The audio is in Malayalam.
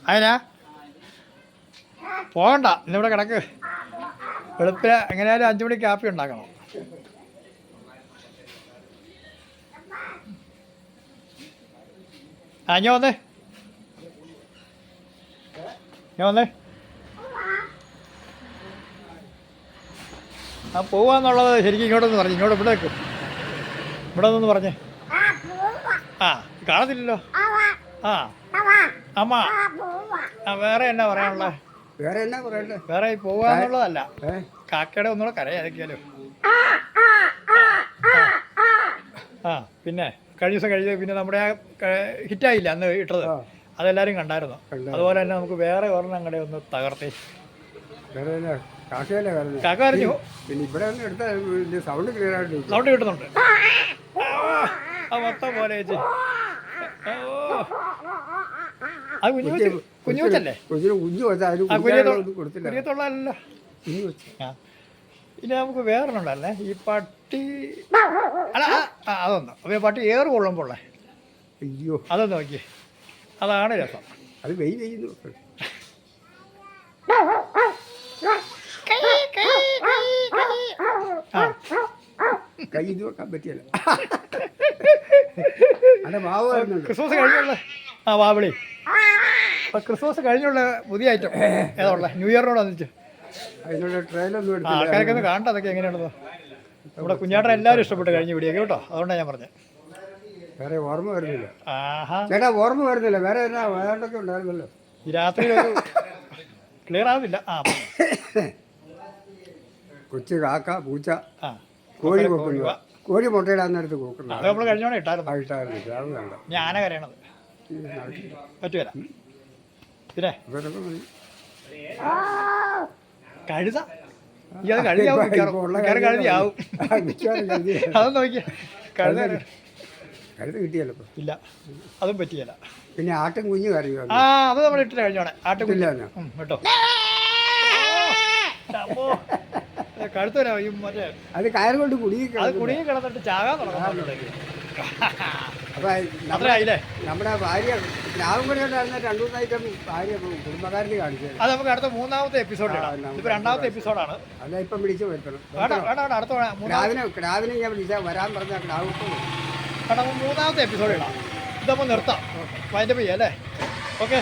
അതിനാ പോകണ്ട, ഇന്നിവിടെ കിടക്ക്. വെളുപ്പിന് എങ്ങനെയായാലും 5 മണിക്ക് കാപ്പി ഉണ്ടാക്കണം. ഞാൻ വന്നേ ആ പോവാന്നുള്ളത് ശരിക്കും ഇങ്ങോട്ടൊന്ന് പറഞ്ഞു. ഇങ്ങോട്ട് ഇവിടെ വെക്കും. ഇവിടെ നിന്ന് പറഞ്ഞേ. ആ കാണത്തില്ലല്ലോ. ആ അമ്മ വേറെ എന്നാ പറയാനുള്ളത്? വേറെ പോവാന്നുള്ളതല്ല, കാക്കയുടെ ഒന്നുകൂടെ കരയായിരിക്കാലോ. ആ പിന്നെ കഴിഞ്ഞ ദിവസം പിന്നെ നമ്മുടെ ആ ഹിറ്റായില്ല അന്ന് ഇട്ടത്, അതെല്ലാവരും കണ്ടായിരുന്നു. അതുപോലെ തന്നെ നമുക്ക് വേറെ ഒരെണ്ണം അങ്ങടെ ഒന്ന് തകർത്തേ. കാക്ക പറഞ്ഞു. സൗണ്ട് കിട്ടുന്നുണ്ട്. ആ മൊത്തം പോലെ ചേച്ചി. അത് കുഞ്ഞുവച്ചല്ലേ? കുഞ്ഞത്തുള്ളതല്ലോ. ഇനി നമുക്ക് വേറൊന്നുണ്ടല്ലേ ഈ പട്ടി. അല്ല അതൊന്ന് അപ്പോൾ പട്ടി ഏറ് കൊള്ളുമ്പോളേ. അയ്യോ അതൊന്ന് നോക്കിയേ, അതാണ് രസം. അത് വെയിൽ ചെയ്യുന്നു. കൈ ഇത് വെക്കാൻ പറ്റിയല്ല. ക്രിസ്മസ് കഴിഞ്ഞുള്ള വാവിളി. ക്രിസ്മസ് കഴിഞ്ഞുള്ള പുതിയ ഐറ്റം ഏതാ ഉള്ളത്? ന്യൂ ഇയറിനോട് വന്നിട്ട് അതിനുള്ള ട്രെയിലൊന്നും ആൾക്കാരൊക്കെ ഒന്ന് കാണണ്ട. അതൊക്കെ എങ്ങനെയാണല്ലോ നമ്മുടെ കുഞ്ഞാട്ടൻ എല്ലാവരും ഇഷ്ടപ്പെട്ട് കഴിഞ്ഞ വീഡിയോ കേട്ടോ. അതുകൊണ്ടാണ് ഞാൻ പറഞ്ഞത്. വേറെ ഓർമ്മ വരുന്നില്ല. ചേട്ടാ ഓർമ്മ വരുന്നില്ല. വേറെ വേറെന്തൊക്കെ ഉണ്ടായിരുന്നല്ലോ. ഈ രാത്രി ക്ലിയർ ആവുന്നില്ല. കൊച്ചു കാക്ക, പൂച്ച, കോഴി കൊക്കുക. കോഴി മുട്ടയിടാൻ നേരത്ത് കൊക്കുന്നു. അത് നമ്മൾ കഴിഞ്ഞോടെ ഇട്ടായിരുന്നു. ഞാന കരയണത് പറ്റുകയില്ല. പിന്നെ കഴുത അത് കഴുതിയാവും. കഴുതിയാവും. അതൊന്നും നോക്കിയാ കഴുത കിട്ടിയല്ലോ. ഇല്ല അതും പറ്റിയല്ല. പിന്നെ ആട്ടും കുഞ്ഞു കറിയോ? അത് നമ്മൾ ഇട്ടില്ല കഴിഞ്ഞോടെ. ആട്ടും കുഞ്ഞില്ല കേട്ടോ. കഴുത്തരാ മറ്റേ അത് കയർ കൊണ്ട് കുടുങ്ങി കിടന്നിട്ട് ചാകാൻ തുടങ്ങും. അത്രയായില്ലേ? നമ്മുടെ ഭാര്യ രാമൻകുടിയോട്ടായിരുന്ന 2 ദിവസമായിട്ടും ഭാര്യ കുടുംബക്കാരന് കാണിച്ചത്. അത് നമുക്ക് അടുത്ത 3ാമത്തെ എപ്പിസോഡ്. ഇപ്പൊ 2ാമത്തെ എപ്പിസോഡാണ്. അല്ല ഇപ്പം വിളിച്ചു വരുത്തണം. അടുത്ത ക്രാവിനെ ഞാൻ വിളിച്ചാൽ വരാൻ പറഞ്ഞ ക്രാവ് 3ാമത്തെ എപ്പിസോഡ് ഇടാം. ഇതപ്പോൾ നിർത്താം. വൈൻഡപ്പ് ചെയ്യാം അല്ലേ? ഓക്കെ.